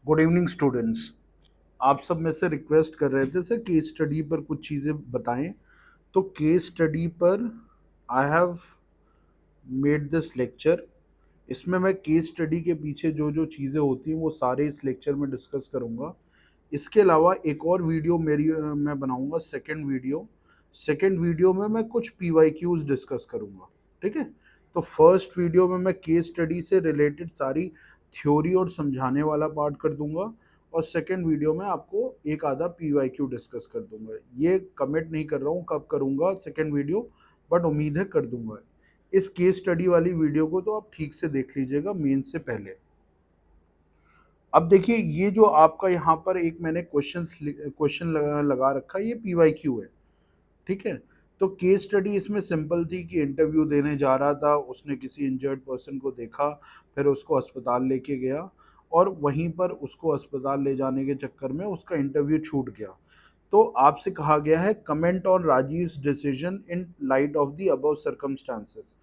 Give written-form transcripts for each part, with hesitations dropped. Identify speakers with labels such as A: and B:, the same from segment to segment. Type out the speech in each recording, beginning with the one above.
A: Good evening students. आप सब में से रिक्वेस्ट कर रहे थे सर केस स्टडी पर कुछ चीज़ें बताएं। तो केस स्टडी पर I have made this lecture. इसमें मैं केस स्टडी के पीछे जो जो चीज़ें होती हैं वो सारे इस लेक्चर में डिस्कस करूंगा। इसके अलावा एक और वीडियो मैं बनाऊंगा, सेकेंड वीडियो में मैं कुछ पीवाईक्यूज डिस्कस करूंगा। ठीक है। तो फर्स्ट वीडियो में मैं केस स्टडी से रिलेटेड सारी थ्योरी और समझाने वाला पार्ट कर दूंगा, और सेकेंड वीडियो में आपको एक आधा पीवाईक्यू डिस्कस कर दूंगा। ये कमिट नहीं कर रहा हूँ कब करूँगा सेकेंड वीडियो, बट उम्मीद है कर दूंगा। इस केस स्टडी वाली वीडियो को तो आप ठीक से देख लीजिएगा मेन से पहले। अब देखिए, ये जो आपका यहाँ पर एक मैंने क्वेश्चन लगा रखा है, ये पीवाईक्यू है। ठीक है। तो केस स्टडी इसमें सिंपल थी कि इंटरव्यू देने जा रहा था, उसने किसी इंजर्ड पर्सन को देखा, फिर उसको अस्पताल लेके गया, और वहीं पर उसको अस्पताल ले जाने के चक्कर में उसका इंटरव्यू छूट गया। तो आपसे कहा गया है comment on Rajiv's decision in light of the above circumstances.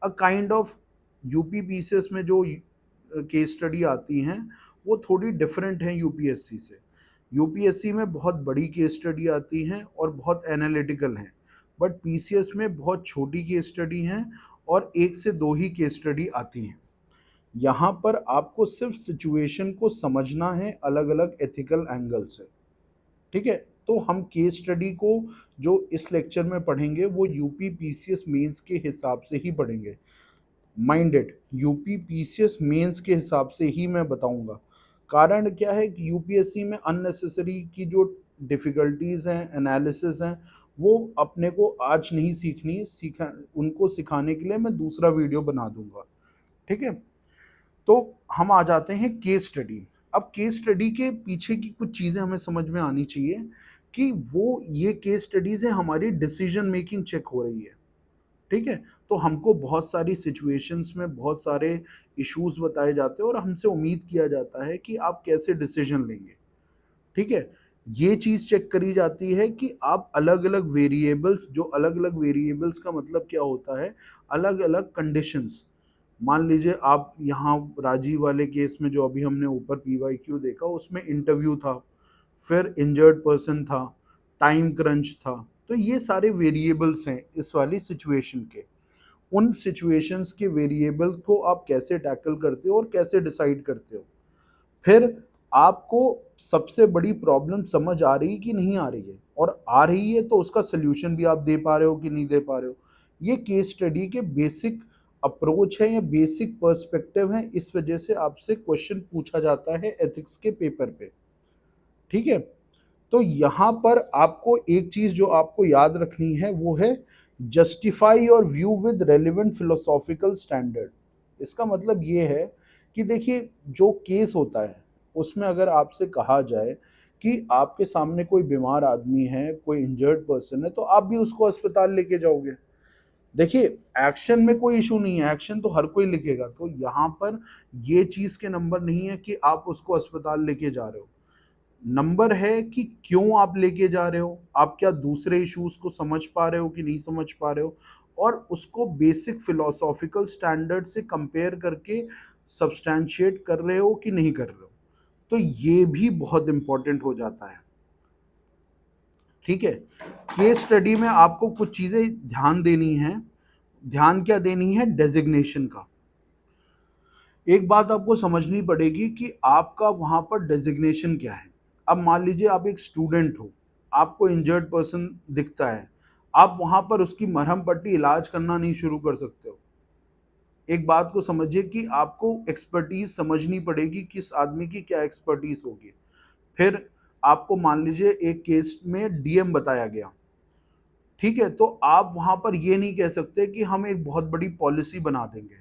A: A kind of UPPCS में जो केस स्टडी आती हैं वो थोड़ी डिफरेंट हैं यूपीएससी से। यूपीएससी में बहुत बड़ी केस स्टडी आती हैं और बहुत एनालिटिकल हैं, बट पीसीएस में बहुत छोटी केस स्टडी हैं और एक से दो ही केस स्टडी आती हैं। यहाँ पर आपको सिर्फ सिचुएशन को समझना है अलग अलग एथिकल एंगल से। ठीक है। तो हम केस स्टडी को जो इस लेक्चर में पढ़ेंगे वो यूपी पीसीएस मेंस के हिसाब से ही पढ़ेंगे। माइंडेड यूपी पीसीएस मेंस के हिसाब से ही मैं बताऊंगा। कारण क्या है कि यूपीएससी में अननेसेसरी की जो डिफ़िकल्टीज हैं, एनालिसिस हैं, वो अपने को आज नहीं सीखा, उनको सिखाने के लिए मैं दूसरा वीडियो बना दूंगा। ठीक है। तो हम आ जाते हैं केस स्टडी। अब केस स्टडी के पीछे की कुछ चीज़ें हमें समझ में आनी चाहिए कि वो ये केस स्टडीज़ हैं, हमारी डिसीजन मेकिंग चेक हो रही है। ठीक है। तो हमको बहुत सारी सिचुएशंस में बहुत सारे इश्यूज बताए जाते हैं और हमसे उम्मीद किया जाता है कि आप कैसे डिसीजन लेंगे। ठीक है। ये चीज़ चेक करी जाती है कि आप अलग अलग वेरिएबल्स, जो अलग अलग वेरिएबल्स का मतलब क्या होता है, अलग अलग कंडीशंस। मान लीजिए आप यहाँ राजीव वाले केस में जो अभी हमने ऊपर पीवाईक्यू देखा, उसमें इंटरव्यू था, फिर इंजर्ड पर्सन था, टाइम क्रंच था। तो ये सारे वेरिएबल्स हैं इस वाली सिचुएशन के। उन सिचुएशंस के वेरिएबल को आप कैसे टैकल करते हो और कैसे डिसाइड करते हो। फिर आपको सबसे बड़ी प्रॉब्लम समझ आ रही कि नहीं आ रही है, और आ रही है तो उसका सोल्यूशन भी आप दे पा रहे हो कि नहीं दे पा रहे हो। ये केस स्टडी के बेसिक अप्रोच है या बेसिक पर्सपेक्टिव है, इस वजह से आपसे क्वेश्चन पूछा जाता है एथिक्स के पेपर पे। ठीक है। तो यहाँ पर आपको एक चीज जो आपको याद रखनी है वो है justify your view with relevant philosophical standard. इसका मतलब ये है कि देखिए, जो केस होता है उसमें अगर आपसे कहा जाए कि आपके सामने कोई बीमार आदमी है, कोई इंजर्ड पर्सन है, तो आप भी उसको अस्पताल लेके जाओगे। देखिए, एक्शन में कोई इशू नहीं है, एक्शन तो हर कोई लिखेगा। तो यहाँ पर ये चीज के नंबर नहीं है कि आप उसको अस्पताल लेके जा रहे हो। नंबर है कि क्यों आप लेके जा रहे हो, आप क्या दूसरे इश्यूज को समझ पा रहे हो कि नहीं समझ पा रहे हो, और उसको बेसिक फिलोसॉफिकल स्टैंडर्ड से कंपेयर करके सब्सटैंशिएट कर रहे हो कि नहीं कर रहे हो। तो ये भी बहुत इंपॉर्टेंट हो जाता है। ठीक है। केस स्टडी में आपको कुछ चीजें ध्यान देनी है। ध्यान क्या देनी है? डेजिग्नेशन का। एक बात आपको समझनी पड़ेगी कि आपका वहां पर डेजिग्नेशन क्या है। अब मान लीजिए आप एक स्टूडेंट हो, आपको इंजर्ड पर्सन दिखता है, आप वहां पर उसकी मरहम पट्टी इलाज करना नहीं शुरू कर सकते हो। एक बात को समझिए कि आपको एक्सपर्टीज समझनी पड़ेगी, किस आदमी की क्या एक्सपर्टीज होगी। फिर आपको मान लीजिए एक केस में डीएम बताया गया, ठीक है, तो आप वहां पर ये नहीं कह सकते कि हम एक बहुत बड़ी पॉलिसी बना देंगे।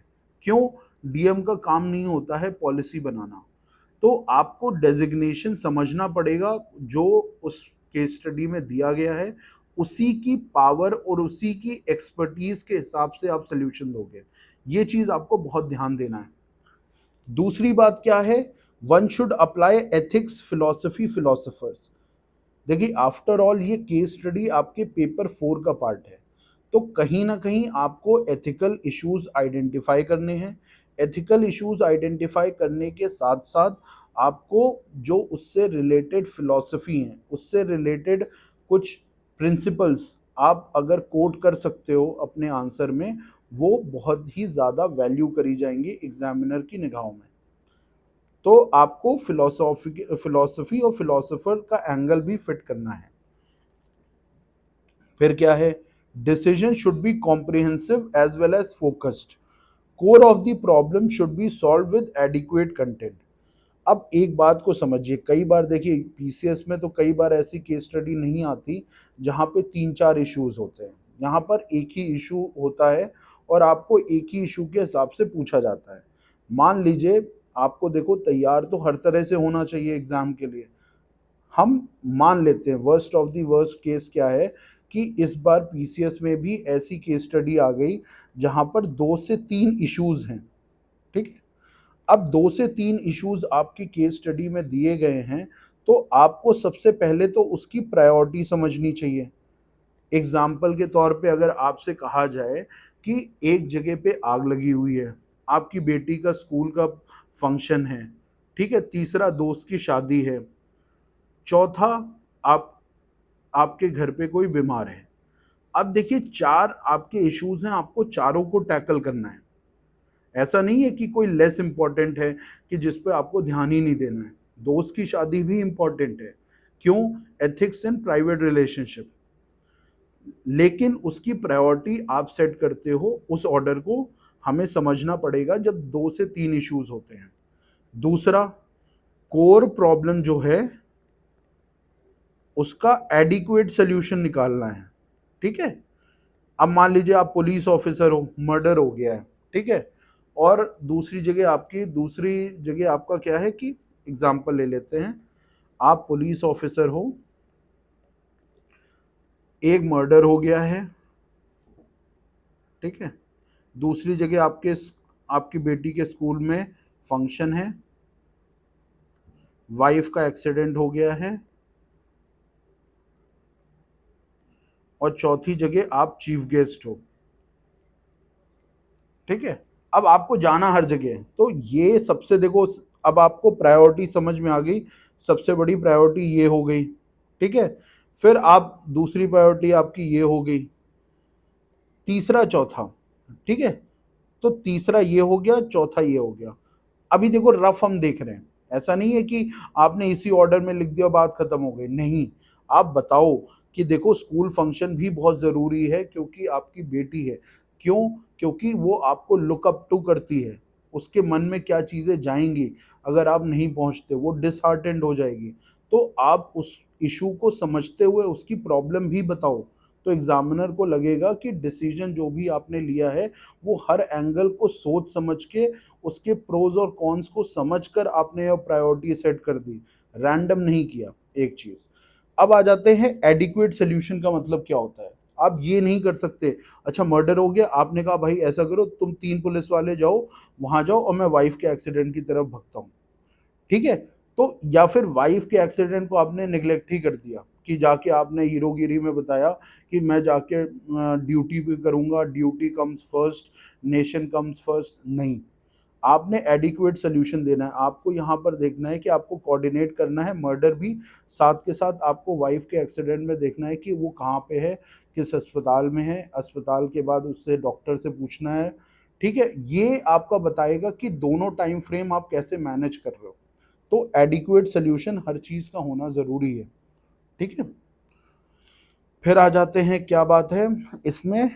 A: क्यों? डीएम का काम नहीं होता है पॉलिसी बनाना। तो आपको डेजिग्नेशन समझना पड़ेगा जो उस केस स्टडी में दिया गया है, उसी की पावर और उसी की एक्सपर्टीज के हिसाब से आप सोल्यूशन दोगे। ये चीज आपको बहुत ध्यान देना है। दूसरी बात क्या है? One should apply ethics philosophy philosophers. देखिए, आफ्टर ऑल ये केस स्टडी आपके पेपर 4 का पार्ट है। तो कहीं ना कहीं आपको एथिकल इश्यूज आइडेंटिफाई करने हैं। एथिकल इश्यूज आइडेंटिफाई करने के साथ साथ आपको जो उससे रिलेटेड फिलॉसफी है, उससे रिलेटेड कुछ प्रिंसिपल्स आप अगर कोट कर सकते हो अपने आंसर में, वो बहुत ही ज़्यादा वैल्यू करी जाएंगी एग्जामिनर की निगाहों में। तो आपको फिलॉसफी और फिलॉसफर का एंगल भी फिट करना है। फिर क्या है, decision should be comprehensive as well as focused, core of the problem should be solve with adequate content. अब एक बात को समझिए, कई बार देखिए पीसीएस में तो कई बार ऐसी केस स्टडी नहीं आती जहाँ पे 3-4 इश्यूज होते हैं। यहाँ पर एक ही इशू होता है और आपको एक ही इशू के हिसाब से पूछा जाता है। मान लीजिए आपको, देखो तैयार तो हर तरह से होना चाहिए एग्जाम के लिए। हम मान लेते हैं worst of the worst case क्या है कि इस बार पीसीएस में भी ऐसी केस स्टडी आ गई जहां पर 2 से 3 इश्यूज हैं। ठीक है, अब 2 से 3 इश्यूज आपकी केस स्टडी में दिए गए हैं, तो आपको सबसे पहले तो उसकी प्रायोरिटी समझनी चाहिए। एग्जाम्पल के तौर पे अगर आपसे कहा जाए कि एक जगह पे आग लगी हुई है, आपकी बेटी का स्कूल का फंक्शन है, ठीक है, तीसरा दोस्त की शादी है, चौथा आप आपके घर पे कोई बीमार है। अब देखिए 4 आपके इश्यूज हैं, आपको चारों को टैकल करना है। ऐसा नहीं है कि कोई लेस इंपॉर्टेंट है कि जिस पे आपको ध्यान ही नहीं देना है। दोस्त की शादी भी इंपॉर्टेंट है, क्यों, एथिक्स एंड प्राइवेट रिलेशनशिप, लेकिन उसकी प्रायोरिटी आप सेट करते हो उस ऑर्डर को, हमें समझना पड़ेगा जब 2 से 3 इश्यूज होते हैं। दूसरा, कोर प्रॉब्लम जो है उसका एडिक्वेट सोल्यूशन निकालना है। ठीक है, अब मान लीजिए आप पुलिस ऑफिसर हो, मर्डर हो गया है, ठीक है, और दूसरी जगह आपका क्या है कि, एग्जाम्पल ले लेते हैं, आप पुलिस ऑफिसर हो, एक मर्डर हो गया है, ठीक है, दूसरी जगह आपकी बेटी के स्कूल में फंक्शन है, वाइफ का एक्सीडेंट हो गया है, और चौथी जगह आप चीफ गेस्ट हो। ठीक है, अब आपको जाना हर जगह है, तो ये सबसे देखो, अब आपको प्रायोरिटी समझ में आ गई, सबसे बड़ी प्रायोरिटी ये हो गई। ठीक है, फिर आप दूसरी प्रायोरिटी आपकी ये हो गई, तीसरा चौथा, ठीक है, तो तीसरा ये हो गया, चौथा ये हो गया। अभी देखो रफ हम देख रहे हैं, ऐसा नहीं है कि आपने इसी ऑर्डर में लिख दिया बात खत्म हो गई, नहीं। आप बताओ कि देखो स्कूल फंक्शन भी बहुत जरूरी है क्योंकि आपकी बेटी है, क्यों, क्योंकि वो आपको लुक अप टू करती है, उसके मन में क्या चीजें जाएंगी, अगर आप नहीं पहुंचते वो डिसहार्टेंड हो जाएगी। तो आप उस इशू को समझते हुए उसकी प्रॉब्लम भी बताओ, तो एग्जामिनर को लगेगा कि डिसीजन जो भी आपने लिया है वो हर एंगल को सोच समझ के, उसके प्रोज और कॉन्स को समझकर आपने यह प्रायोरिटी सेट कर दी, रैंडम नहीं किया एक चीज। अब आ जाते हैं एडिक्वेट सोल्यूशन का मतलब क्या होता है। आप ये नहीं कर सकते, अच्छा मर्डर हो गया, आपने कहा भाई ऐसा करो तुम 3 पुलिस वाले जाओ, वहां जाओ और मैं वाइफ के एक्सीडेंट की तरफ भगता हूँ। ठीक है, तो या फिर वाइफ के एक्सीडेंट को आपने निगलेक्ट ही कर दिया कि जाके आपने हीरोगिरी में बताया कि मैं जाके ड्यूटी भी करूंगा, duty comes first, nation comes first, नहीं। आपने एडिक्वेट सोल्यूशन देना है, आपको यहाँ पर देखना है कि आपको कोऑर्डिनेट करना है मर्डर भी, साथ के साथ आपको वाइफ के एक्सीडेंट में देखना है कि वो कहाँ पे है, किस अस्पताल में है, अस्पताल के बाद उससे डॉक्टर से पूछना है। ठीक है, ये आपका बताएगा कि दोनों टाइम फ्रेम आप कैसे मैनेज कर रहे हो। तो एडिक्वेट सोल्यूशन हर चीज का होना जरूरी है। ठीक है, फिर आ जाते हैं, क्या बात है इसमें,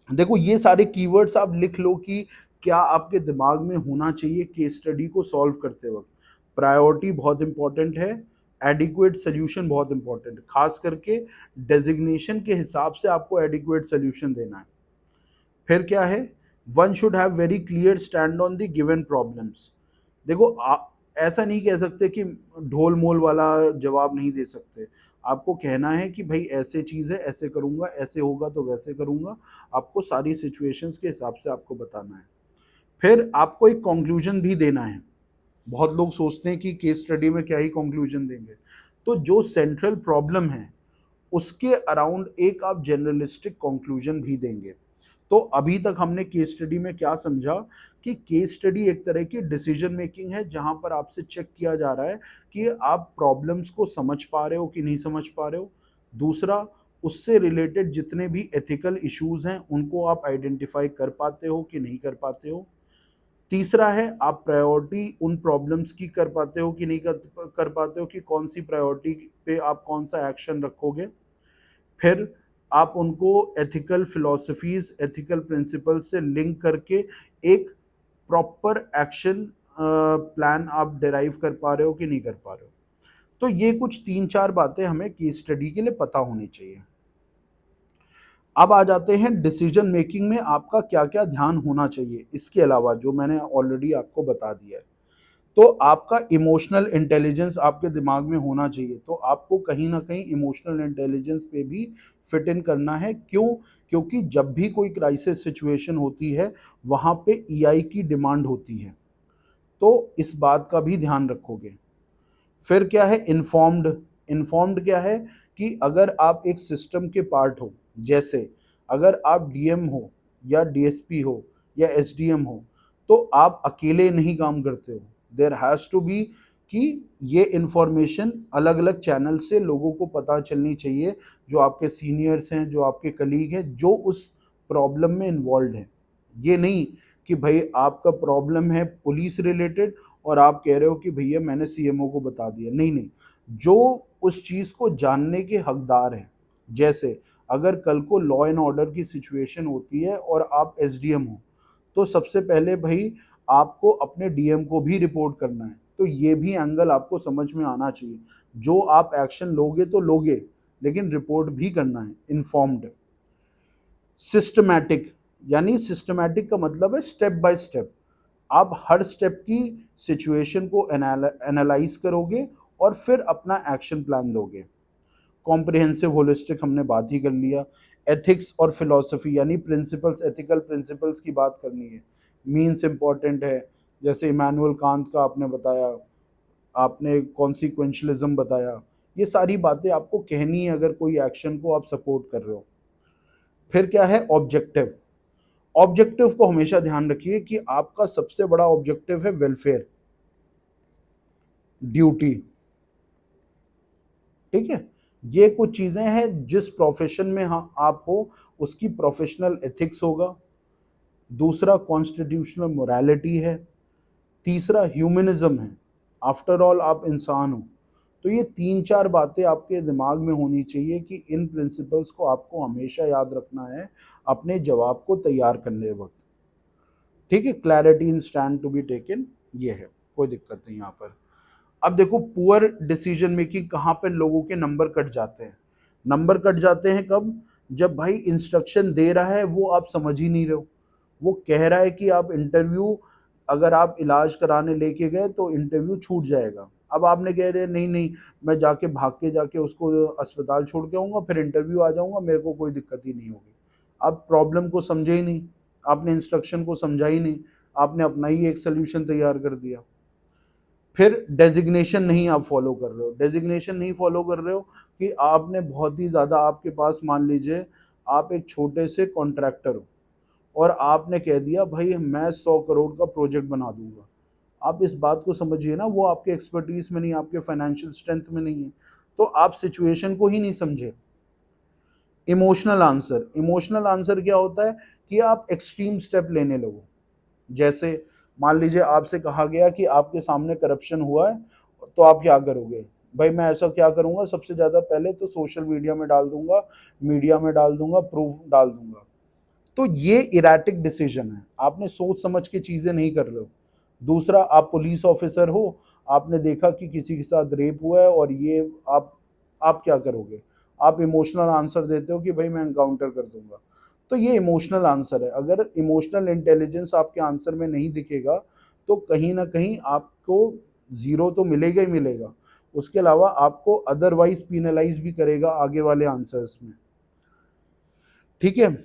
A: देखो ये सारे कीवर्ड्स आप लिख लो कि क्या आपके दिमाग में होना चाहिए केस स्टडी को सॉल्व करते वक्त। प्रायोरिटी बहुत इंपॉर्टेंट है, एडिक्वेट सोल्यूशन बहुत इंपॉर्टेंट है, खास करके डेजिग्नेशन के हिसाब से आपको एडिक्वेट सोल्यूशन देना है। फिर क्या है, one should have very clear stand on the given problems. देखो ऐसा नहीं कह सकते कि ढोल मोल वाला जवाब नहीं दे सकते, आपको कहना है कि भाई ऐसे चीज़ है, ऐसे करूंगा, ऐसे होगा तो वैसे करूंगा, आपको सारी सिचुएशंस के हिसाब से आपको बताना है। फिर आपको एक कंक्लूजन भी देना है। बहुत लोग सोचते हैं कि केस स्टडी में क्या ही कंक्लूजन देंगे, तो जो सेंट्रल प्रॉब्लम है उसके अराउंड एक आप जनरलिस्टिक कंक्लूजन भी देंगे। तो अभी तक हमने केस स्टडी में क्या समझा कि केस स्टडी एक तरह की डिसीजन मेकिंग है, जहां पर आपसे चेक किया जा रहा है कि आप प्रॉब्लम्स को समझ पा रहे हो कि नहीं समझ पा रहे हो। दूसरा, उससे रिलेटेड जितने भी एथिकल इश्यूज हैं उनको आप आइडेंटिफाई कर पाते हो कि नहीं कर पाते हो। तीसरा है, आप प्रायोरिटी उन प्रॉब्लम्स की कर पाते हो कि नहीं कर पाते हो, कि कौन सी प्रायोरिटी पे आप कौन सा एक्शन रखोगे। फिर आप उनको एथिकल फिलॉसफीज, एथिकल प्रिंसिपल से लिंक करके एक प्रॉपर एक्शन प्लान आप डिराइव कर पा रहे हो कि नहीं कर पा रहे हो। तो ये कुछ 3-4 बातें हमें केस स्टडी के लिए पता होनी चाहिए। अब आ जाते हैं डिसीजन मेकिंग में आपका क्या क्या ध्यान होना चाहिए, इसके अलावा जो मैंने ऑलरेडी आपको बता दिया है। तो आपका इमोशनल इंटेलिजेंस आपके दिमाग में होना चाहिए, तो आपको कहीं ना कहीं इमोशनल इंटेलिजेंस पे भी फिट इन करना है। क्यों? क्योंकि जब भी कोई क्राइसिस सिचुएशन होती है वहाँ पे ईआई की डिमांड होती है, तो इस बात का भी ध्यान रखोगे। फिर क्या है, इन्फॉर्म्ड। इन्फॉर्म्ड क्या है कि अगर आप एक सिस्टम के पार्ट हो, जैसे अगर आप डीएम हो या डीएसपी हो या एसडीएम हो, तो आप अकेले नहीं काम करते हो। देयर हैज टू बी कि ये इंफॉर्मेशन अलग अलग चैनल से लोगों को पता चलनी चाहिए, जो आपके सीनियर्स हैं, जो आपके कलीग हैं, जो उस प्रॉब्लम में इन्वॉल्व हैं। ये नहीं कि भाई आपका प्रॉब्लम है पुलिस रिलेटेड और आप कह रहे हो कि भैया मैंने सीएमओ को बता दिया। नहीं नहीं, जो उस चीज़ को जानने के हकदार हैं। जैसे अगर कल को लॉ एंड ऑर्डर की सिचुएशन होती है और आप एसडीएम हो, तो सबसे पहले भाई आपको अपने डीएम को भी रिपोर्ट करना है। तो ये भी एंगल आपको समझ में आना चाहिए। जो आप एक्शन लोगे तो लोगे, लेकिन रिपोर्ट भी करना है। इन्फॉर्म्ड। सिस्टमैटिक, यानी सिस्टमैटिक का मतलब है स्टेप बाय स्टेप। आप हर स्टेप की सिचुएशन को एनालाइज करोगे और फिर अपना एक्शन प्लान दोगे। कॉम्प्रिहेंसिव होलिस्टिक हमने बात ही कर लिया। एथिक्स और फिलॉसफी यानी प्रिंसिपल्स, एथिकल प्रिंसिपल्स की बात करनी है। मीन्स इंपॉर्टेंट है, जैसे इमैनुअल कांत का आपने बताया, आपने कॉन्सिक्वेंशलिज्म बताया। ये सारी बातें आपको कहनी है अगर कोई एक्शन को आप सपोर्ट कर रहे हो। फिर क्या है, ऑब्जेक्टिव। ऑब्जेक्टिव को हमेशा ध्यान रखिए कि आपका सबसे बड़ा ऑब्जेक्टिव है वेलफेयर, ड्यूटी। ठीक है, ये कुछ चीजें हैं जिस प्रोफेशन में आप हो उसकी प्रोफेशनल एथिक्स होगा। दूसरा कॉन्स्टिट्यूशनल मोरालिटी है। तीसरा ह्यूमनिज्म है, आफ्टर ऑल आप इंसान हो। तो ये 3-4 बातें आपके दिमाग में होनी चाहिए कि इन प्रिंसिपल्स को आपको हमेशा याद रखना है अपने जवाब को तैयार करने वक्त। ठीक है, clarity in stand to be taken, ये है, कोई दिक्कत नहीं यहाँ पर। अब देखो, पुअर डिसीजन मेकिंग कहाँ पे लोगों के नंबर कट जाते हैं। नंबर कट जाते हैं कब? जब भाई इंस्ट्रक्शन दे रहा है वो आप समझ ही नहीं रहे हो। वो कह रहा है कि आप इंटरव्यू, अगर आप इलाज कराने लेके गए तो इंटरव्यू छूट जाएगा। अब आपने कह रहे नहीं नहीं, मैं जाके भाग के जाके उसको अस्पताल छोड़ के आऊँगा, फिर इंटरव्यू आ जाऊँगा, मेरे को कोई दिक्कत ही नहीं होगी। आप प्रॉब्लम को समझे ही नहीं, आपने इंस्ट्रक्शन को समझा ही नहीं, आपने अपना ही एक सोल्यूशन तैयार कर दिया। फिर डेजिग्नेशन नहीं आप फॉलो कर रहे हो। डेजिग्नेशन नहीं फॉलो कर रहे हो कि आपने बहुत ही ज़्यादा, आपके पास मान लीजिए आप एक छोटे से कॉन्ट्रैक्टर हो और आपने कह दिया भाई मैं 100 करोड़ का प्रोजेक्ट बना दूंगा। आप इस बात को समझिए ना, वो आपके एक्सपर्टीज में नहीं, आपके फाइनेंशियल स्ट्रेंथ में नहीं है। तो आप सिचुएशन को ही नहीं समझे। Emotional answer. इमोशनल आंसर क्या होता है कि आप एक्सट्रीम स्टेप लेने लगो। जैसे मान लीजिए आपसे कहा गया कि आपके सामने करप्शन हुआ है, तो आप क्या करोगे? भाई मैं ऐसा क्या करूंगा, सबसे ज्यादा पहले तो सोशल मीडिया में डाल दूंगा, मीडिया में डाल दूंगा, प्रूफ डाल दूंगा। तो ये इरेटिक डिसीजन है, आपने सोच समझ के चीजें नहीं कर रहे हो। दूसरा, आप पुलिस ऑफिसर हो, आपने देखा कि किसी के साथ रेप हुआ है और ये आप क्या करोगे? आप इमोशनल आंसर देते हो कि भाई मैं एनकाउंटर कर दूंगा। तो ये इमोशनल आंसर है। अगर इमोशनल इंटेलिजेंस आपके आंसर में नहीं दिखेगा तो कहीं ना कहीं आपको जीरो तो मिलेगा ही मिलेगा, उसके अलावा आपको अदरवाइज पीनलाइज भी करेगा आगे वाले आंसर्स में। ठीक है,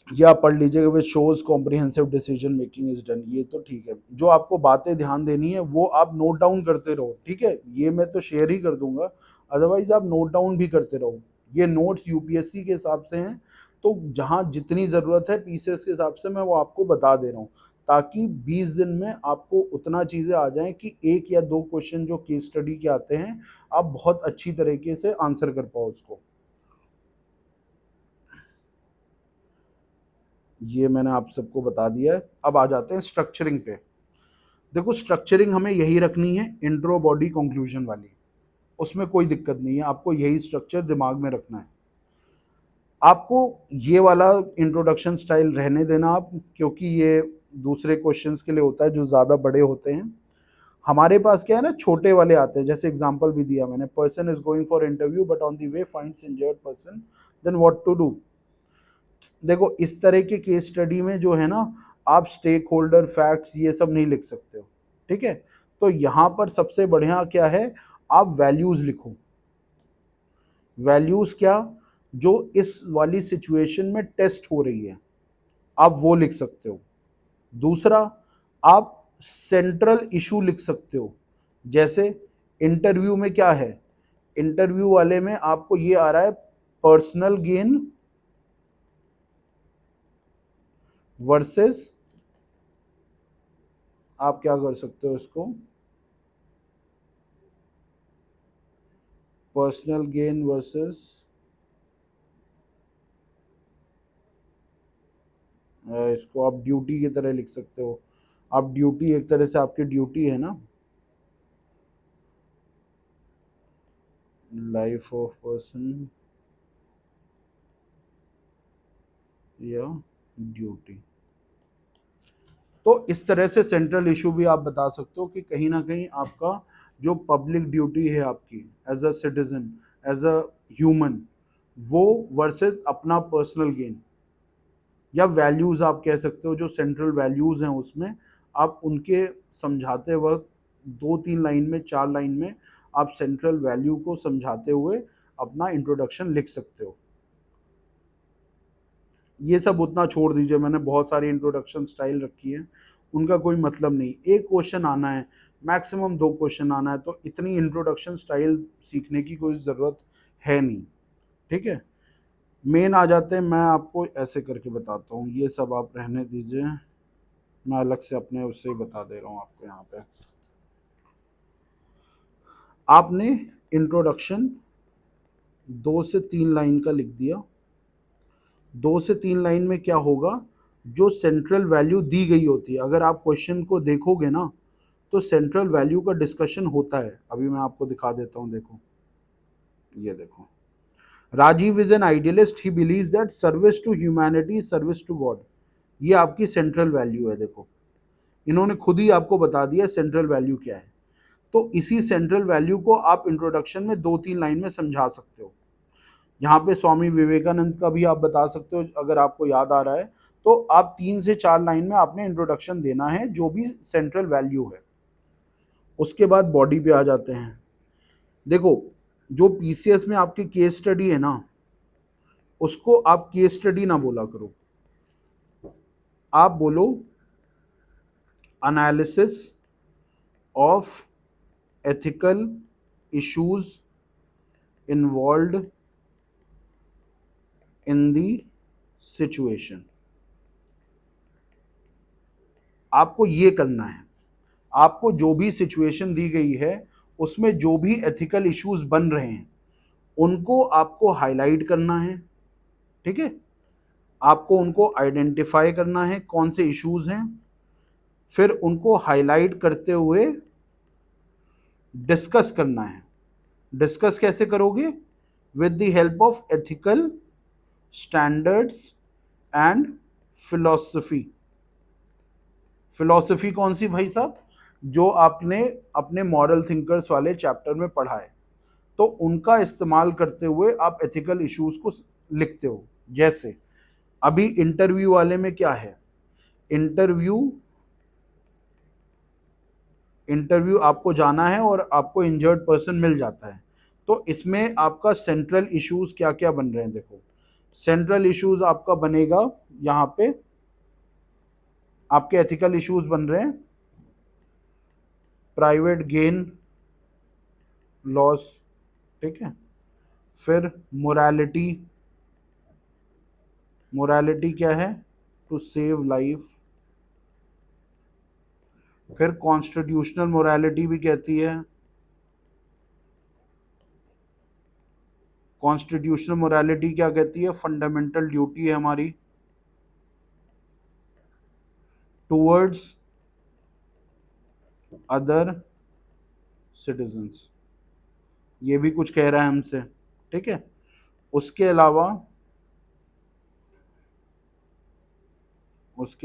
A: ये आप पढ़ लीजिएगा, which shows comprehensive decision making is done. ये तो ठीक है, जो आपको बातें ध्यान देनी है वो आप नोट डाउन करते रहो। ठीक है, ये मैं तो शेयर ही कर दूंगा, अदरवाइज आप नोट डाउन भी करते रहो। ये नोट्स यूपीएससी के हिसाब से हैं, तो जहाँ जितनी ज़रूरत है पीसेस के हिसाब से मैं वो आपको बता दे रहा हूँ, ताकि 20 दिन में आपको उतना चीज़ें आ जाएँ कि 1 या 2 क्वेश्चन जो केस स्टडी के आते हैं, आप बहुत अच्छी तरीके से आंसर कर पाओ उसको। ये मैंने आप सबको बता दिया है। अब आ जाते हैं स्ट्रक्चरिंग पे। देखो स्ट्रक्चरिंग हमें यही रखनी है, इंट्रो, बॉडी, कंक्लूजन वाली। उसमें कोई दिक्कत नहीं है, आपको यही स्ट्रक्चर दिमाग में रखना है। आपको ये वाला इंट्रोडक्शन स्टाइल रहने देना आप, क्योंकि ये दूसरे क्वेश्चंस के लिए होता है जो ज़्यादा बड़े होते हैं। हमारे पास क्या है ना, छोटे वाले आते हैं, जैसे एग्जांपल भी दिया मैंने, person is going for interview but on the way finds injured person, then what to do. देखो इस तरह के केस स्टडी में जो है ना, आप स्टेक होल्डर, फैक्ट्स, ये सब नहीं लिख सकते हो, ठीक है। तो यहाँ पर सबसे बढ़िया क्या है, आप वैल्यूज लिखो। वैल्यूज क्या, जो इस वाली सिचुएशन में टेस्ट हो रही है, आप वो लिख सकते हो। दूसरा, आप सेंट्रल इशू लिख सकते हो। जैसे इंटरव्यू में क्या है, इंटरव्यू वाले में आपको ये आ रहा है, पर्सनल गेन वर्सेस, आप क्या कर सकते हो इसको, पर्सनल गेन वर्सेस, इसको आप ड्यूटी की तरह लिख सकते हो। आप ड्यूटी, एक तरह से आपकी ड्यूटी है ना, लाइफ ऑफ पर्सन या ड्यूटी। तो इस तरह से सेंट्रल इशू भी आप बता सकते हो कि कहीं ना कहीं आपका जो पब्लिक ड्यूटी है आपकी as a citizen, as a human, वो वर्सेस अपना पर्सनल गेन, या वैल्यूज आप कह सकते हो, जो सेंट्रल वैल्यूज हैं उसमें आप उनके समझाते वक्त 2-3 लाइन में, 4 लाइन में आप सेंट्रल वैल्यू को समझाते हुए अपना इंट्रोडक्शन लिख सकते हो। ये सब उतना छोड़ दीजिए, मैंने बहुत सारी इंट्रोडक्शन स्टाइल रखी है, उनका कोई मतलब नहीं। एक क्वेश्चन आना है, मैक्सिमम 2 क्वेश्चन आना है, तो इतनी इंट्रोडक्शन स्टाइल सीखने की कोई ज़रूरत है नहीं, ठीक है। मेन आ जाते हैं, मैं आपको ऐसे करके बताता हूँ, ये सब आप रहने दीजिए, मैं अलग से अपने उससे ही बता दे रहा हूँ आपको। यहाँ पे आपने इंट्रोडक्शन 2 से 3 लाइन का लिख दिया। 2 से 3 लाइन में क्या होगा, जो सेंट्रल वैल्यू दी गई होती है, अगर आप क्वेश्चन को देखोगे ना, तो सेंट्रल वैल्यू का डिस्कशन होता है। अभी मैं आपको दिखा देता हूँ, देखो, ये देखो, Rajiv is an idealist, he believes that service to humanity, service to God. ये आपकी सेंट्रल वैल्यू है। देखो इन्होंने खुद ही आपको बता दिया सेंट्रल वैल्यू क्या है। तो इसी सेंट्रल वैल्यू को आप इंट्रोडक्शन में 2-3 लाइन में समझा सकते हो। यहाँ पे स्वामी विवेकानंद का भी आप बता सकते हो, अगर आपको याद आ रहा है तो आप 3 से 4 लाइन में आपने इंट्रोडक्शन देना है, जो भी सेंट्रल वैल्यू है। उसके बाद बॉडी पे आ जाते हैं। देखो जो पीसीएस में आपकी केस स्टडी है ना, उसको आप केस स्टडी ना बोला करो, आप बोलो analysis of ethical issues involved in the situation. आपको ये करना है, आपको जो भी सिचुएशन दी गई है उसमें जो भी एथिकल इश्यूज बन रहे हैं उनको आपको हाईलाइट करना है, ठीक है। आपको उनको आइडेंटिफाई करना है कौन से इश्यूज हैं, फिर उनको हाईलाइट करते हुए डिस्कस करना है। डिस्कस कैसे करोगे, with the help of ethical standards and philosophy. Philosophy कौन सी भाई साहब, जो आपने अपने मॉरल थिंकर्स वाले चैप्टर में पढ़ा है, तो उनका इस्तेमाल करते हुए आप एथिकल इश्यूज को लिखते हो। जैसे अभी इंटरव्यू वाले में क्या है, इंटरव्यू इंटरव्यू आपको जाना है और आपको इंजर्ड पर्सन मिल जाता है, तो इसमें आपका सेंट्रल इश्यूज क्या क्या बन रहे हैं। देखो सेंट्रल इश्यूज आपका बनेगा, यहाँ पे आपके एथिकल इश्यूज बन रहे हैं, प्राइवेट गेन लॉस, ठीक है, फिर मोरालिटी, मोरालिटी क्या है? To save life. फिर कॉन्स्टिट्यूशनल मोरालिटी भी कहती है, कॉन्स्टिट्यूशनल मोरालिटी क्या कहती है? फंडामेंटल ड्यूटी है हमारी टूवर्ड्स अदर सिटीजन्स। ये भी कुछ कह रहा है हमसे, ठीक है। उसके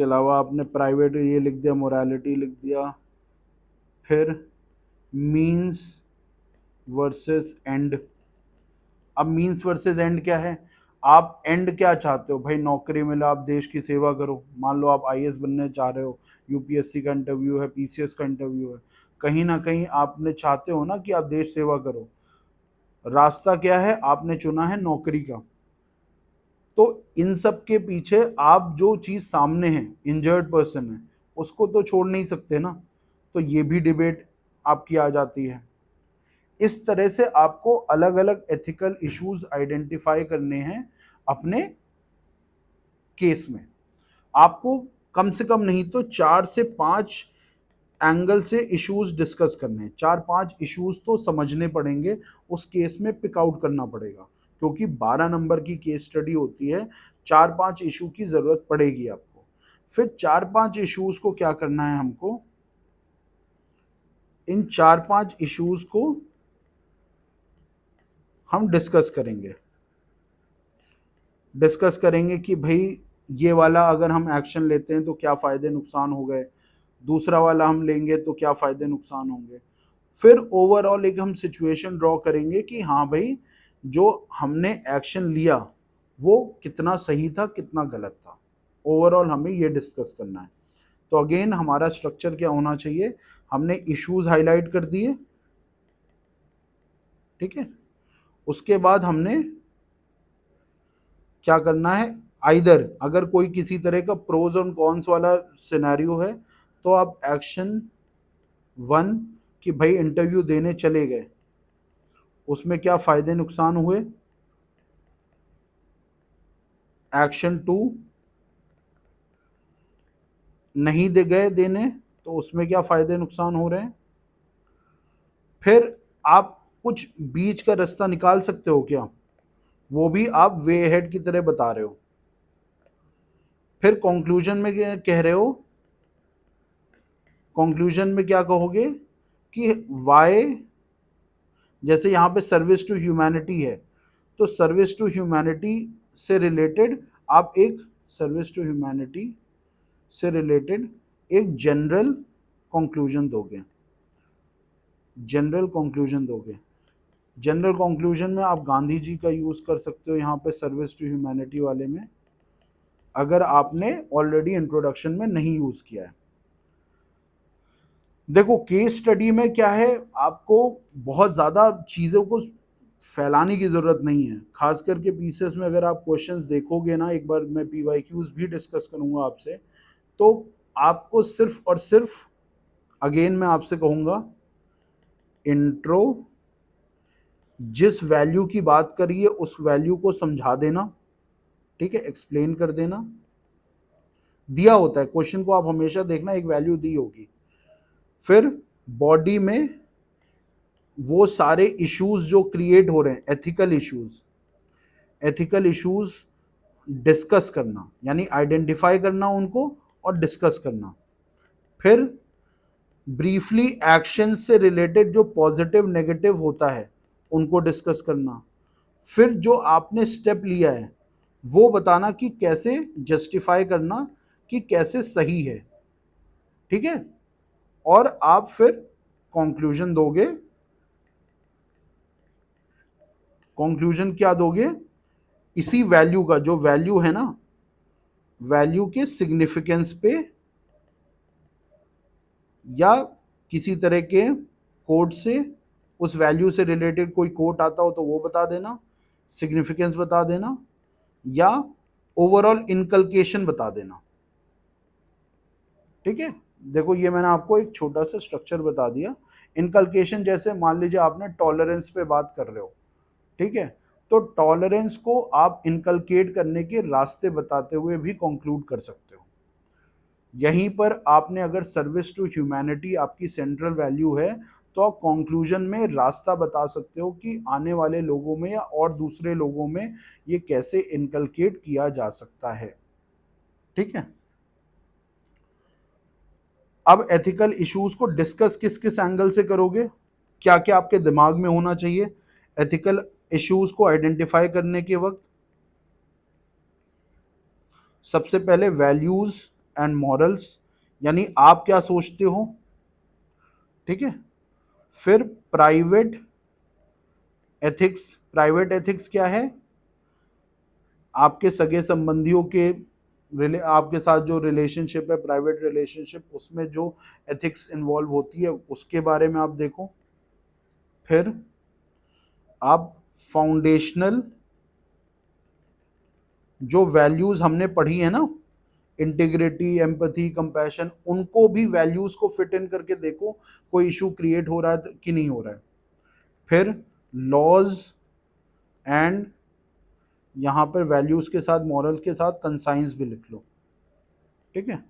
A: अलावा आपने प्राइवेट ये लिख दिया, मोरालिटी लिख दिया। फिर मीन्स वर्सेस एंड। अब मीन्स वर्सेस एंड क्या है? आप एंड क्या चाहते हो भाई? नौकरी मिले, आप देश की सेवा करो। मान लो आप आईएएस बनने चाह रहे हो, यूपीएससी का इंटरव्यू है, पीसीएस का इंटरव्यू है, कहीं ना कहीं आपने चाहते हो ना कि आप देश सेवा करो। रास्ता क्या है? आपने चुना है नौकरी का। तो इन सब के पीछे आप जो चीज सामने है, इंजर्ड पर्सन है, उसको तो छोड़ नहीं सकते ना। तो ये भी डिबेट आपकी आ जाती है। इस तरह से आपको अलग अलग एथिकल इश्यूज आइडेंटिफाई करने हैं अपने केस में। आपको कम से कम नहीं तो 4 से 5 एंगल से इश्यूज डिस्कस करने हैं। 4-5 इश्यूज तो समझने पड़ेंगे, उस केस में पिक आउट करना पड़ेगा, क्योंकि 12 नंबर की केस स्टडी होती है। 4-5 इशू की जरूरत पड़ेगी आपको। फिर 4-5 इश्यूज को क्या करना है हमको? इन 4-5 इश्यूज को हम डिस्कस करेंगे कि भाई ये वाला अगर हम एक्शन लेते हैं तो क्या फ़ायदे नुकसान हो गए, दूसरा वाला हम लेंगे तो क्या फ़ायदे नुकसान होंगे। फिर ओवरऑल एक हम सिचुएशन ड्रॉ करेंगे कि हाँ भाई, जो हमने एक्शन लिया वो कितना सही था, कितना गलत था। ओवरऑल हमें ये डिस्कस करना है। तो अगेन हमारा स्ट्रक्चर क्या होना चाहिए? हमने इश्यूज हाईलाइट कर दिए, ठीक है। उसके बाद हमने क्या करना है? आइदर अगर कोई किसी तरह का प्रोज और कॉन्स वाला सिनेरियो है तो आप एक्शन 1 कि भाई इंटरव्यू देने चले गए, उसमें क्या फायदे नुकसान हुए। एक्शन 2 नहीं दे गए देने, तो उसमें क्या फायदे नुकसान हो रहे हैं। फिर आप कुछ बीच का रास्ता निकाल सकते हो क्या? वो भी आप वे हेड की तरह बता रहे हो। फिर कंक्लूजन में क्या कह रहे हो? कंक्लूजन में क्या कहोगे कि वाई, जैसे यहाँ पे सर्विस टू ह्यूमैनिटी है, तो सर्विस टू ह्यूमैनिटी से रिलेटेड आप एक सर्विस टू ह्यूमैनिटी से रिलेटेड एक कंक्लूजन दोगे जनरल कंक्लूजन दोगे। जनरल कंक्लूजन में आप गांधी जी का यूज़ कर सकते हो यहाँ पे सर्विस टू ह्यूमैनिटी वाले में, अगर आपने ऑलरेडी इंट्रोडक्शन में नहीं यूज़ किया है। देखो केस स्टडी में क्या है, आपको बहुत ज़्यादा चीज़ों को फैलाने की ज़रूरत नहीं है। खास करके पीसीएस में अगर आप क्वेश्चंस देखोगे ना, एक बार मैं पीवाईक्यूज भी डिस्कस करूँगा आपसे, तो आपको सिर्फ और सिर्फ अगेन मैं आपसे कहूँगा, इंट्रो जिस वैल्यू की बात करिए उस वैल्यू को समझा देना, ठीक है, एक्सप्लेन कर देना। दिया होता है क्वेश्चन को, आप हमेशा देखना एक वैल्यू दी होगी। फिर बॉडी में वो सारे इश्यूज जो क्रिएट हो रहे हैं, एथिकल इश्यूज डिस्कस करना, यानी आइडेंटिफाई करना उनको और डिस्कस करना। फिर ब्रीफली एक्शन से रिलेटेड जो पॉजिटिव नेगेटिव होता है उनको डिस्कस करना। फिर जो आपने स्टेप लिया है वो बताना कि कैसे जस्टिफाई करना कि कैसे सही है, ठीक है। और आप फिर कंक्लूजन दोगे। कंक्लूजन क्या दोगे? इसी वैल्यू का, जो वैल्यू है ना, वैल्यू के सिग्निफिकेंस पे या किसी तरह के कोड से, उस वैल्यू से रिलेटेड कोई कोड आता हो तो वो बता देना, सिग्निफिकेंस बता देना, या ओवरऑल इनकलकेशन बता देना, ठीक है। देखो ये मैंने आपको एक छोटा सा स्ट्रक्चर बता दिया। इनकलकेशन जैसे मान लीजिए आपने टॉलरेंस पे बात कर रहे हो, ठीक है, तो टॉलरेंस को आप इनकलकेट करने के रास्ते बताते हुए भी कंक्लूड कर सकते हो। यहीं पर आपने अगर सर्विस टू ह्यूमैनिटी आपकी सेंट्रल वैल्यू है तो आप कंक्लूजन में रास्ता बता सकते हो कि आने वाले लोगों में या और दूसरे लोगों में ये कैसे इनकलकेट किया जा सकता है। ठीक है, अब एथिकल इश्यूज को डिस्कस किस किस एंगल से करोगे, क्या क्या आपके दिमाग में होना चाहिए एथिकल इश्यूज को आइडेंटिफाई करने के वक्त। सबसे पहले वैल्यूज एंड मॉरल्स, यानी आप क्या सोचते हो। ठीक है, फिर प्राइवेट एथिक्स। प्राइवेट एथिक्स क्या है, आपके सगे संबंधियों के आपके साथ जो रिलेशनशिप है, प्राइवेट रिलेशनशिप, उसमें जो एथिक्स इन्वॉल्व होती है उसके बारे में आप देखो। फिर आप फाउंडेशनल जो वैल्यूज हमने पढ़ी है ना, इंटीग्रिटी, एम्पैथी, कंपैशन, उनको भी वैल्यूज को फिट इन करके देखो कोई इशू क्रिएट हो रहा है कि नहीं हो रहा है। फिर लॉज एंड, यहां पर वैल्यूज के साथ मॉरल के साथ कंसाइंस भी लिख लो। ठीक है,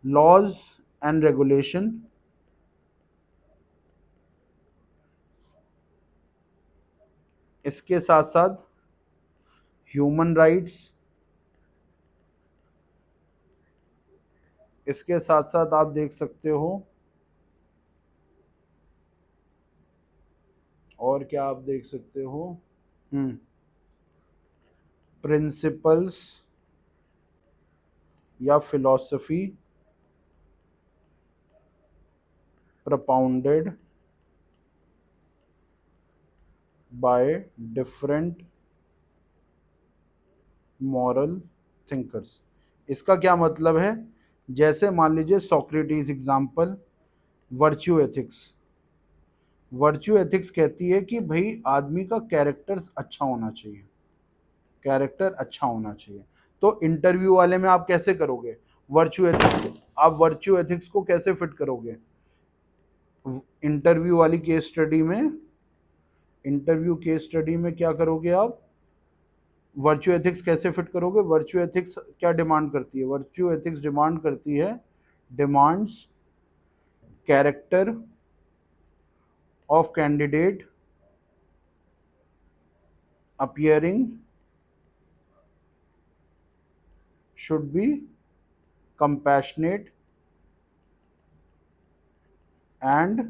A: लॉज एंड रेगुलेशन, इसके साथ साथ ह्यूमन राइट्स, इसके साथ साथ आप देख सकते हो और क्या आप देख सकते हो, प्रिंसिपल्स या philosophy propounded by different moral thinkers। इसका क्या मतलब है, जैसे मान लीजिए Socrates example, virtue ethics. Virtue ethics कहती है कि भाई आदमी का कैरेक्टर अच्छा होना चाहिए, कैरेक्टर अच्छा होना चाहिए। तो इंटरव्यू वाले में आप कैसे करोगे वर्च्यू एथिक्स, आप वर्च्यू एथिक्स को कैसे फिट करोगे इंटरव्यू वाली केस स्टडी में। इंटरव्यू केस स्टडी में क्या करोगे आप, वर्च्यू एथिक्स कैसे फिट करोगे। वर्च्यू एथिक्स क्या डिमांड करती है, वर्च्यू एथिक्स डिमांड करती है, demands character of candidate appearing should be compassionate and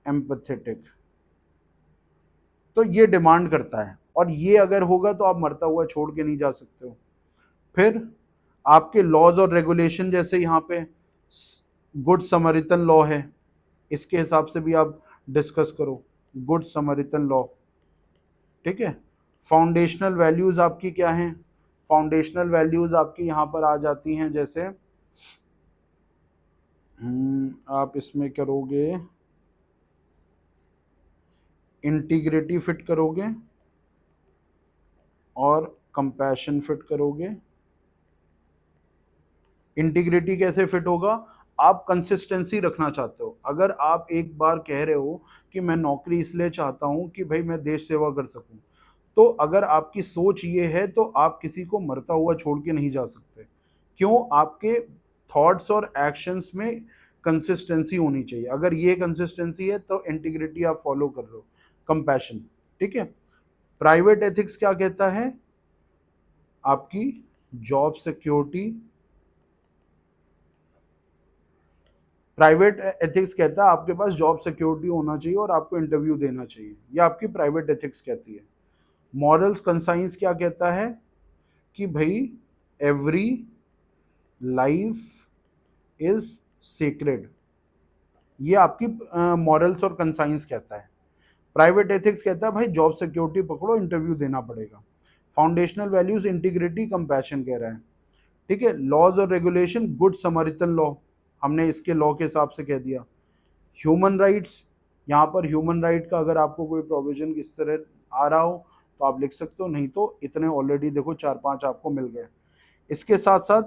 A: empathetic. तो ये डिमांड करता है, और ये अगर होगा तो आप मरता हुआ छोड़ के नहीं जा सकते हो। फिर आपके लॉज और रेगुलेशन, जैसे यहाँ पे गुड समरिटन लॉ है, इसके हिसाब से भी आप डिस्कस करो गुड समरिटन लॉ। ठीक है, फाउंडेशनल वैल्यूज आपकी क्या हैं, फाउंडेशनल वैल्यूज आपकी यहाँ पर आ जाती हैं, जैसे आप इसमें करोगे इंटीग्रिटी फिट करोगे और कंपैशन फिट करोगे। इंटीग्रिटी कैसे फिट होगा, आप कंसिस्टेंसी रखना चाहते हो। अगर आप एक बार कह रहे हो कि मैं नौकरी इसलिए चाहता हूं कि भाई मैं देश सेवा कर सकूं, तो अगर आपकी सोच ये है तो आप किसी को मरता हुआ छोड़ के नहीं जा सकते। क्यों, आपके थॉट्स और एक्शंस में कंसिस्टेंसी होनी चाहिए। अगर ये कंसिस्टेंसी है तो इंटीग्रिटी आप फॉलो कर रहे हो, कंपैशन। ठीक है, प्राइवेट एथिक्स क्या कहता है, आपकी जॉब सिक्योरिटी। प्राइवेट एथिक्स कहता है आपके पास जॉब सिक्योरिटी होना चाहिए और आपको इंटरव्यू देना चाहिए, ये आपकी प्राइवेट एथिक्स कहती है। मॉरल्स कंसाइंस क्या कहता है कि भाई एवरी लाइफ इज सीक्रेट, ये आपकी मॉरल्स और कंसाइंस कहता है। प्राइवेट एथिक्स कहता है भाई जॉब सिक्योरिटी पकड़ो, इंटरव्यू देना पड़ेगा। फाउंडेशनल वैल्यूज इंटीग्रिटी कंपैशन कह रहा है। ठीक है, लॉज और रेगुलेशन गुड समरिटन लॉ, हमने इसके लॉ के हिसाब से कह दिया। ह्यूमन राइट्स, यहाँ पर ह्यूमन राइट का अगर आपको कोई प्रोविजन इस तरह आ रहा हो तो आप लिख सकते हो, नहीं तो इतने ऑलरेडी देखो 4-5 आपको मिल गए। इसके साथ साथ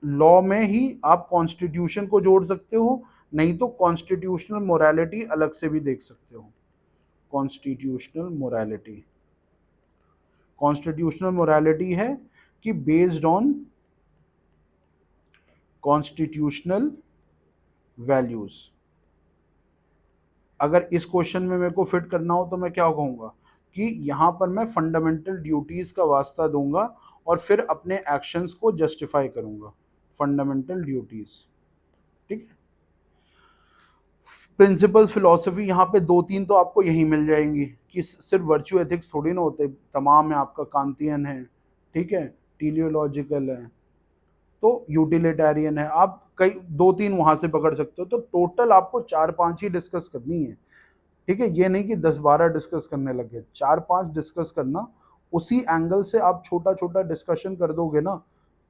A: लॉ में ही आप कॉन्स्टिट्यूशन को जोड़ सकते हो, नहीं तो कॉन्स्टिट्यूशनल मोरालिटी अलग से भी देख सकते हो। Constitutional morality. कॉन्स्टिट्यूशनल मोरालिटी है कि बेस्ड ऑन कॉन्स्टिट्यूशनल वैल्यूज। अगर इस क्वेश्चन में मेरे को फिट करना हो तो मैं क्या कहूँगा कि यहाँ पर मैं फंडामेंटल ड्यूटीज का वास्ता दूंगा और फिर अपने एक्शंस को जस्टिफाई करूंगा। फंडामेंटल ड्यूटीज, ठीक है। प्रिंसिपल फिलॉसफी यहाँ पे 2-3 तो आपको यही मिल जाएंगी कि सिर्फ वर्च्यू एथिक्स थोड़ी ना होते, तमाम है। आपका कांतियन है, ठीक है, टीलियोलॉजिकल है, तो यूटिलिटेरियन है। आप कई 2-3 वहां से पकड़ सकते हो। तो टोटल आपको 4-5 ही डिस्कस करनी है, ठीक है। ये नहीं कि 10-12 डिस्कस करने लगे, 4-5 डिस्कस करना। उसी एंगल से आप छोटा छोटा डिस्कशन कर दोगे ना,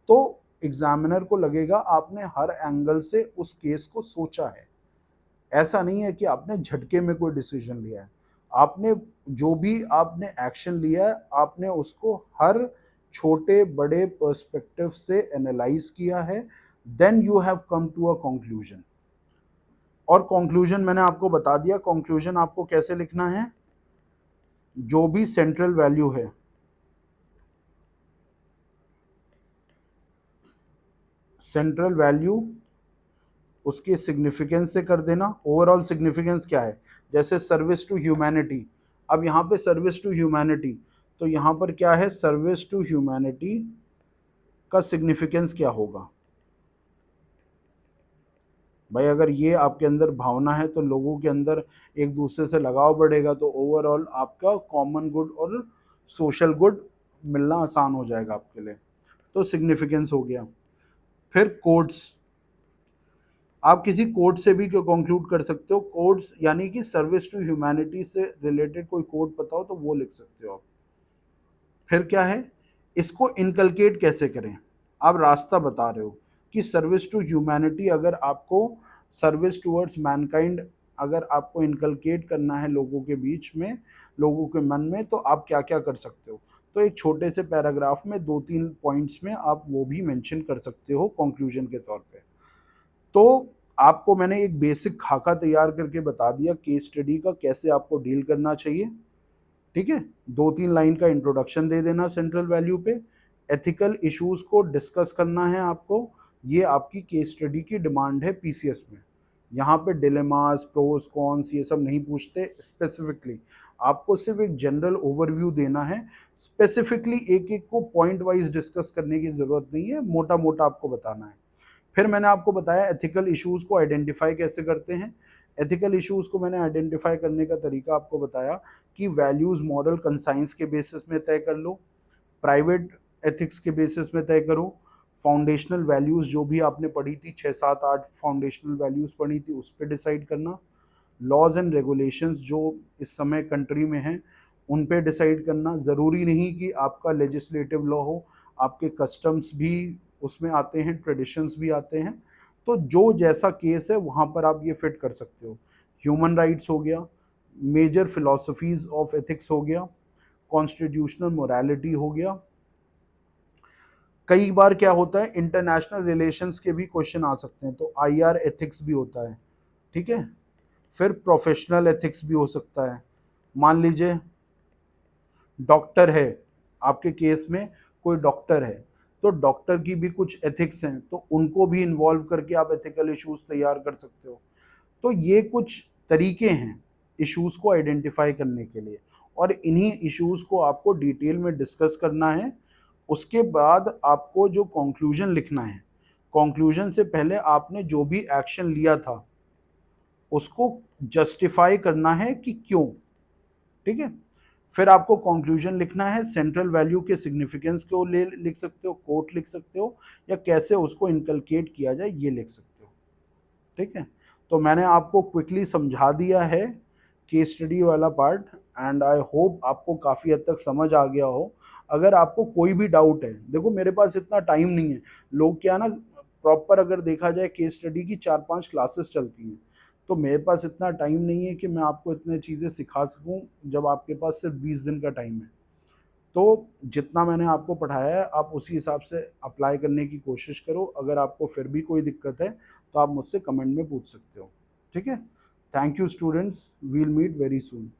A: तो एग्जामिनर को लगेगा आपने हर एंगल से उस केस को सोचा है। ऐसा नहीं है कि आपने झटके में कोई डिसीजन लिया है। आपने जो भी आपने एक्शन लिया है, आपने उसको हर छोटे बड़े पर्सपेक्टिव से एनालाइज किया है, then you have come to a conclusion. और कंक्लूजन मैंने आपको बता दिया। कंक्लूजन आपको कैसे लिखना है, जो भी सेंट्रल वैल्यू है, सेंट्रल वैल्यू उसके सिग्निफिकेंस से कर देना। ओवरऑल सिग्निफिकेंस क्या है, जैसे सर्विस टू ह्यूमैनिटी। अब यहाँ पे सर्विस टू ह्यूमैनिटी, तो यहाँ पर क्या है, सर्विस टू ह्यूमैनिटी का सिग्निफिकेंस क्या होगा भाई। अगर ये आपके अंदर भावना है तो लोगों के अंदर एक दूसरे से लगाव बढ़ेगा, तो ओवरऑल आपका कॉमन गुड और सोशल गुड मिलना आसान हो जाएगा आपके लिए। तो सिग्निफिकेंस हो गया। फिर कोड्स, आप किसी कोड से भी क्यों कंक्लूड कर सकते हो। कोड्स यानी कि सर्विस टू ह्यूमैनिटी से रिलेटेड कोई कोड पता हो तो वो लिख सकते हो आप। फिर क्या है, इसको इनकलकेट कैसे करें। आप रास्ता बता रहे हो कि सर्विस टू ह्यूमैनिटी, अगर आपको सर्विस टूवर्ड्स मैनकाइंड अगर आपको इनकलकेट करना है लोगों के बीच में, लोगों के मन में, तो आप क्या क्या कर सकते हो। तो एक छोटे से पैराग्राफ में 2-3 पॉइंट्स में आप वो भी मेंशन कर सकते हो कंक्लूजन के तौर पे। तो आपको मैंने एक बेसिक खाका तैयार करके बता दिया केस स्टडी का, कैसे आपको डील करना चाहिए, ठीक है। 2-3 लाइन का इंट्रोडक्शन दे देना सेंट्रल वैल्यू पे। एथिकल इश्यूज को डिस्कस करना है आपको, ये आपकी केस स्टडी की डिमांड है पीसीएस में। यहाँ पे डिलेमास, प्रोस, कॉन्स ये सब नहीं पूछते स्पेसिफिकली। आपको सिर्फ एक जनरल ओवरव्यू देना है, स्पेसिफिकली एक एक को पॉइंट वाइज डिस्कस करने की जरूरत नहीं है, मोटा मोटा आपको बताना है। फिर मैंने आपको बताया एथिकल इश्यूज को आइडेंटिफाई कैसे करते हैं। एथिकल इश्यूज को मैंने आइडेंटिफाई करने का तरीका आपको बताया कि वैल्यूज मॉरल कंसाइंस के बेसिस में तय कर लो, प्राइवेट एथिक्स के बेसिस में तय करो, फाउंडेशनल वैल्यूज जो भी आपने पढ़ी थी 6-7-8 फाउंडेशनल वैल्यूज पढ़ी थी उस पर डिसाइड करना, लॉज एंड रेगुलेशंस जो इस समय कंट्री में हैं उन पे डिसाइड करना। ज़रूरी नहीं कि आपका लेजिस्लेटिव लॉ हो, आपके कस्टम्स भी उसमें आते हैं, ट्रेडिशंस भी आते हैं। तो जो जैसा केस है वहाँ पर आप ये फिट कर सकते हो। ह्यूमन राइट्स हो गया, मेजर फिलॉसफीज ऑफ एथिक्स हो गया, कॉन्स्टिट्यूशनल मोरालिटी हो गया। कई बार क्या होता है, इंटरनेशनल रिलेशंस के भी क्वेश्चन आ सकते हैं, तो आईआर एथिक्स भी होता है, ठीक है। फिर प्रोफेशनल एथिक्स भी हो सकता है। मान लीजिए डॉक्टर है, आपके केस में कोई डॉक्टर है, तो डॉक्टर की भी कुछ एथिक्स हैं, तो उनको भी इन्वॉल्व करके आप एथिकल इश्यूज तैयार कर सकते हो। तो ये कुछ तरीके हैं इश्यूज को आइडेंटिफाई करने के लिए, और इन्हीं इश्यूज को आपको डिटेल में डिस्कस करना है। उसके बाद आपको जो कंक्लूजन लिखना है, कंक्लूजन से पहले आपने जो भी एक्शन लिया था उसको जस्टिफाई करना है कि क्यों, ठीक है। फिर आपको कंक्लूजन लिखना है, सेंट्रल वैल्यू के सिग्निफिकेंस को ले लिख सकते हो, कोट लिख सकते हो, या कैसे उसको इनकलकेट किया जाए ये लिख सकते हो, ठीक है। तो मैंने आपको क्विकली समझा दिया है केस स्टडी वाला पार्ट, एंड आई होप आपको काफ़ी हद तक समझ आ गया हो। अगर आपको कोई भी डाउट है, देखो मेरे पास इतना टाइम नहीं है, लोग क्या ना, प्रॉपर अगर देखा जाए केस स्टडी की 4-5 क्लासेस चलती हैं, तो मेरे पास इतना टाइम नहीं है कि मैं आपको इतने चीज़ें सिखा सकूं जब आपके पास सिर्फ 20 दिन का टाइम है। तो जितना मैंने आपको पढ़ाया है आप उसी हिसाब से अप्लाई करने की कोशिश करो। अगर आपको फिर भी कोई दिक्कत है तो आप मुझसे कमेंट में पूछ सकते हो, ठीक है। Thank you students, we'll meet very soon.